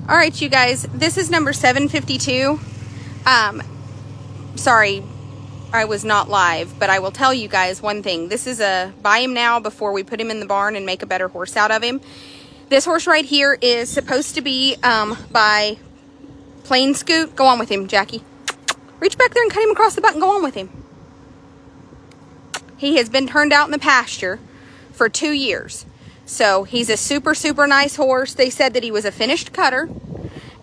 All right, you guys, this is number 752. Sorry, I was not live, but I will tell you guys one thing. This is a buy him now before we put him in the barn and make a better horse out of him. This horse right here is supposed to be by Plain Scoot. Go on with him, Jackie. Reach back there and cut him across the butt and go on with him. He has been turned out in the pasture for 2 years. So he's a super, super nice horse. They said that he was a finished cutter.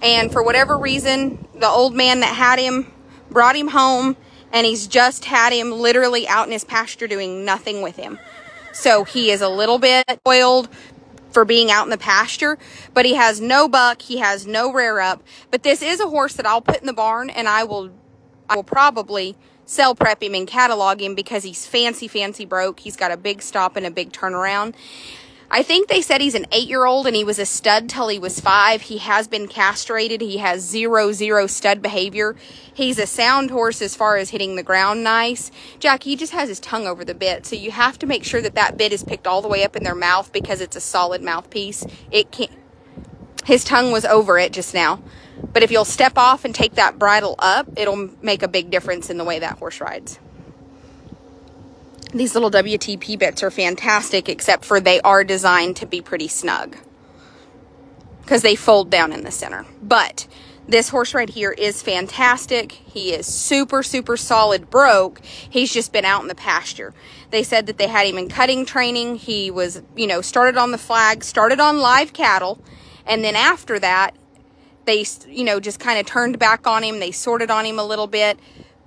And for whatever reason, the old man that had him brought him home. And he's just had him literally out in his pasture doing nothing with him. So he is a little bit spoiled for being out in the pasture. But he has no buck. He has no rear up. But this is a horse that I'll put in the barn. And I will probably sell prep him and catalog him because he's fancy, fancy broke. He's got a big stop and a big turnaround. I think they said he's an 8-year-old and he was a stud till he was 5. He has been castrated. He has zero stud behavior. He's a sound horse as far as hitting the ground nice. Jackie, he just has his tongue over the bit. So you have to make sure that that bit is picked all the way up in their mouth because it's a solid mouthpiece. It can't. His tongue was over it just now. But if you'll step off and take that bridle up, it'll make a big difference in the way that horse rides. These little WTP bits are fantastic, except for they are designed to be pretty snug because they fold down in the center. But this horse right here is fantastic. He is super, super solid broke. He's just been out in the pasture. They said that they had him in cutting training. He was, started on the flag, started on live cattle. And then after that, they, just kind of turned back on him. They sorted on him a little bit.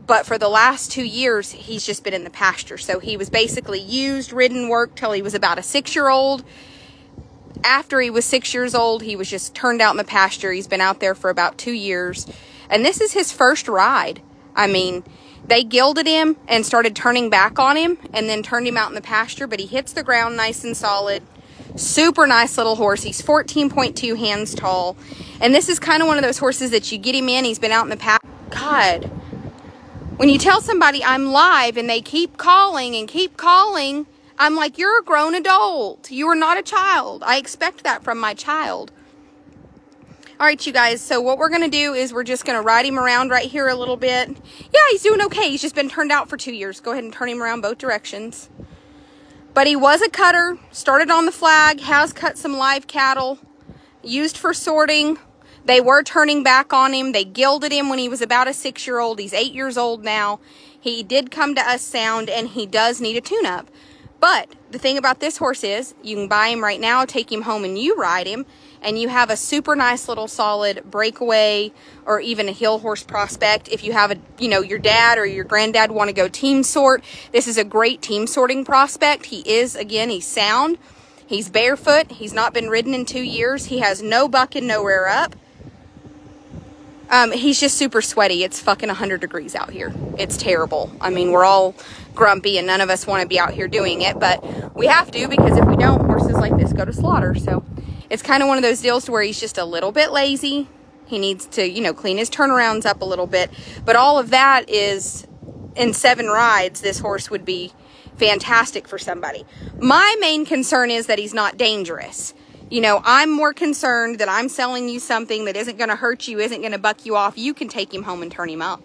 But for the last 2 years, he's just been in the pasture. So he was basically used, ridden, worked till he was about a 6-year-old. After he was 6 years old, he was just turned out in the pasture. He's been out there for about 2 years. And this is his first ride. I mean, they gilded him and started turning back on him and then turned him out in the pasture. But he hits the ground nice and solid. Super nice little horse. He's 14.2 hands tall. And this is kind of one of those horses that you get him in. He's been out in the pasture. God. When you tell somebody I'm live and they keep calling and keep calling, I'm like, you're a grown adult. You are not a child. I expect that from my child. All right, you guys. So what we're going to do is we're just going to ride him around right here a little bit. Yeah, he's doing okay. He's just been turned out for 2 years. Go ahead and turn him around both directions. But he was a cutter, started on the flag, has cut some live cattle, used for sorting. They were turning back on him. They gilded him when he was about a 6-year-old. He's 8 years old now. He did come to us sound, and he does need a tune-up. But the thing about this horse is you can buy him right now, take him home, and you ride him, and you have a super nice little solid breakaway or even a hill horse prospect. If you have your dad or your granddad want to go team sort, this is a great team sorting prospect. He is, again, he's sound. He's barefoot. He's not been ridden in 2 years. He has no buck and no rear up. He's just super sweaty. It's fucking 100 degrees out here. It's terrible. I mean, we're all grumpy and none of us want to be out here doing it, but we have to because if we don't, horses like this go to slaughter. So it's kind of one of those deals to where he's just a little bit lazy. He needs to, clean his turnarounds up a little bit. But all of that is, in 7 rides, this horse would be fantastic for somebody. My main concern is that he's not dangerous. I'm more concerned that I'm selling you something that isn't going to hurt you, isn't going to buck you off. You can take him home and turn him up,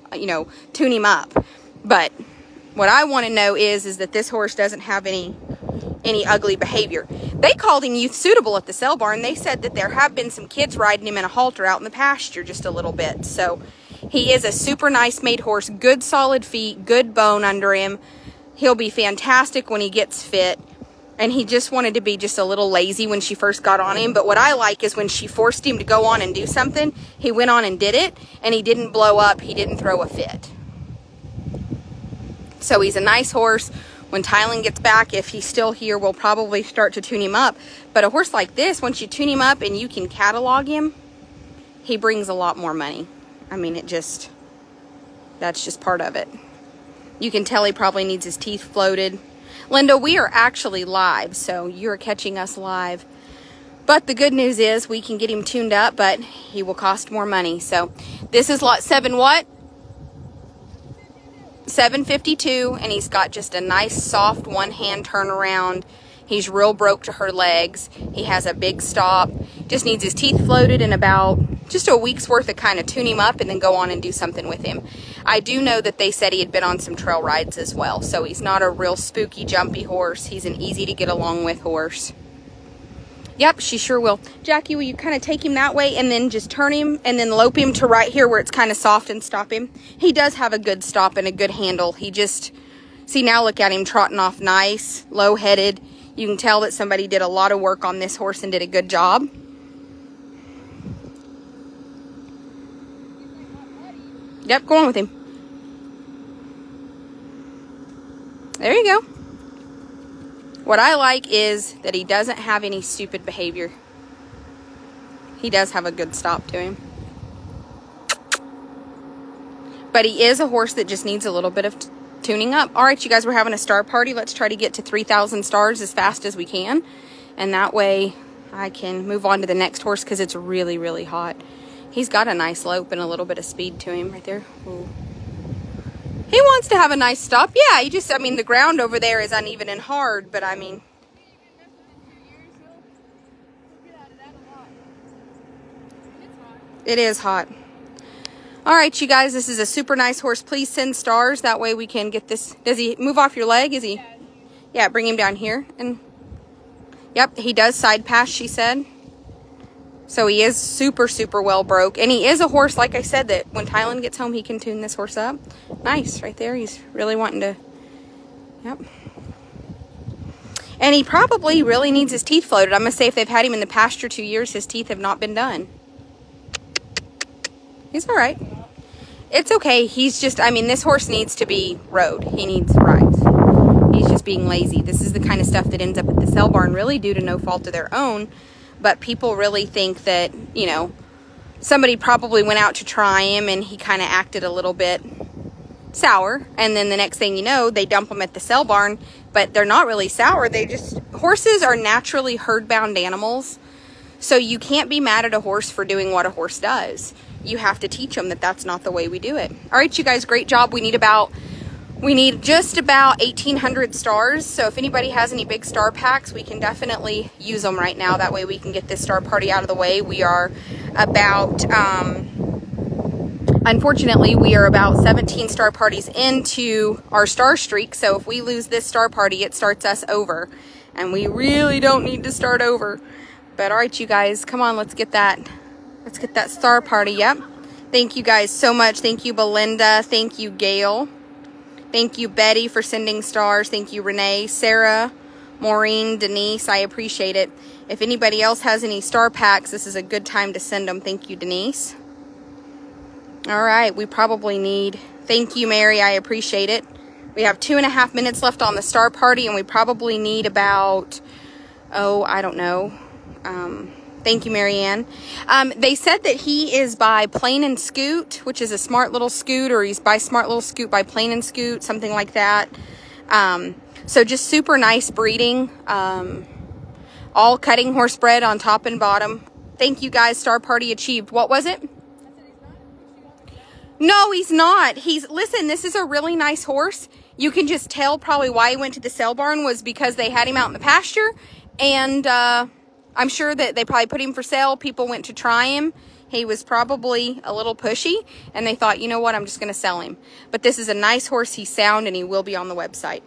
tune him up. But what I want to know is that this horse doesn't have any ugly behavior. They called him youth suitable at the sale barn. They said that there have been some kids riding him in a halter out in the pasture just a little bit. So he is a super nice made horse, good solid feet, good bone under him. He'll be fantastic when he gets fit. And he just wanted to be just a little lazy when she first got on him. But what I like is when she forced him to go on and do something, he went on and did it. And he didn't blow up. He didn't throw a fit. So he's a nice horse. When Tylen gets back, if he's still here, we'll probably start to tune him up. But a horse like this, once you tune him up and you can catalog him, he brings a lot more money. I mean, that's just part of it. You can tell he probably needs his teeth floated. Linda, we are actually live, so you're catching us live. But the good news is we can get him tuned up, but he will cost more money. So this is lot 7 what? 752, and he's got just a nice soft one-hand turnaround. He's real broke to her legs. He has a big stop. Just needs his teeth floated and about just a week's worth of kind of tune him up and then go on and do something with him. I do know that they said he had been on some trail rides as well, so he's not a real spooky, jumpy horse. He's an easy to get along with horse. Yep, she sure will. Jackie, will you kind of take him that way and then just turn him and then lope him to right here where it's kind of soft and stop him? He does have a good stop and a good handle. He just, see, now look at him trotting off nice, low-headed. You can tell that somebody did a lot of work on this horse and did a good job. Yep, go on with him. There you go. What I like is that he doesn't have any stupid behavior. He does have a good stop to him. But he is a horse that just needs a little bit of tuning up. All right, you guys, we're having a star party. Let's try to get to 3,000 stars as fast as we can. And that way I can move on to the next horse because it's really, really hot. He's got a nice lope and a little bit of speed to him right there. Ooh. He wants to have a nice stop. Yeah, he just, I mean, the ground over there is uneven and hard, but I mean. It is hot. All right, you guys, this is a super nice horse. Please send stars. That way we can get this. Does he move off your leg? Is he? Yeah, bring him down here. And yep, he does side pass, she said. So he is super, super well broke. And he is a horse, like I said, that when Tylen gets home, he can tune this horse up. Nice, right there. He's really wanting to, yep. And he probably really needs his teeth floated. I'm going to say if they've had him in the pasture 2 years, his teeth have not been done. He's all right. It's okay. He's just, I mean, this horse needs to be rode. He needs rides. He's just being lazy. This is the kind of stuff that ends up at the sale barn really due to no fault of their own. But people really think that, you know, somebody probably went out to try him and he kind of acted a little bit sour. And then the next thing you know, they dump him at the sale barn. But they're not really sour. They just, horses are naturally herd-bound animals. So you can't be mad at a horse for doing what a horse does. You have to teach them that that's not the way we do it. All right, you guys, great job. We need just about 1,800 stars. So if anybody has any big star packs, we can definitely use them right now. That way we can get this star party out of the way. We are about, unfortunately, we are about 17 star parties into our star streak. So if we lose this star party, it starts us over. And we really don't need to start over. But all right, you guys, come on, let's get that star party. Yep. Thank you guys so much. Thank you, Belinda. Thank you, Gail. Thank you, Betty, for sending stars. Thank you, Renee, Sarah, Maureen, Denise. I appreciate it. If anybody else has any star packs, this is a good time to send them. Thank you, Denise. All right, we probably need, thank you, Mary. I appreciate it. We have 2.5 minutes left on the star party, and we probably need about, oh, I don't know. Thank you, Marianne. They said that he is by Plain and Scoot, which is a Smart Little Scoot, or he's by Smart Little Scoot by Plain and Scoot, something like that. So just super nice breeding. All cutting horse bred on top and bottom. Thank you guys. Star party achieved. What was it? No, he's not. Listen, this is a really nice horse. You can just tell probably why he went to the sale barn was because they had him out in the pasture. And, I'm sure that they probably put him for sale. People went to try him. He was probably a little pushy, and they thought, you know what, I'm just going to sell him. But this is a nice horse. He's sound, and he will be on the website.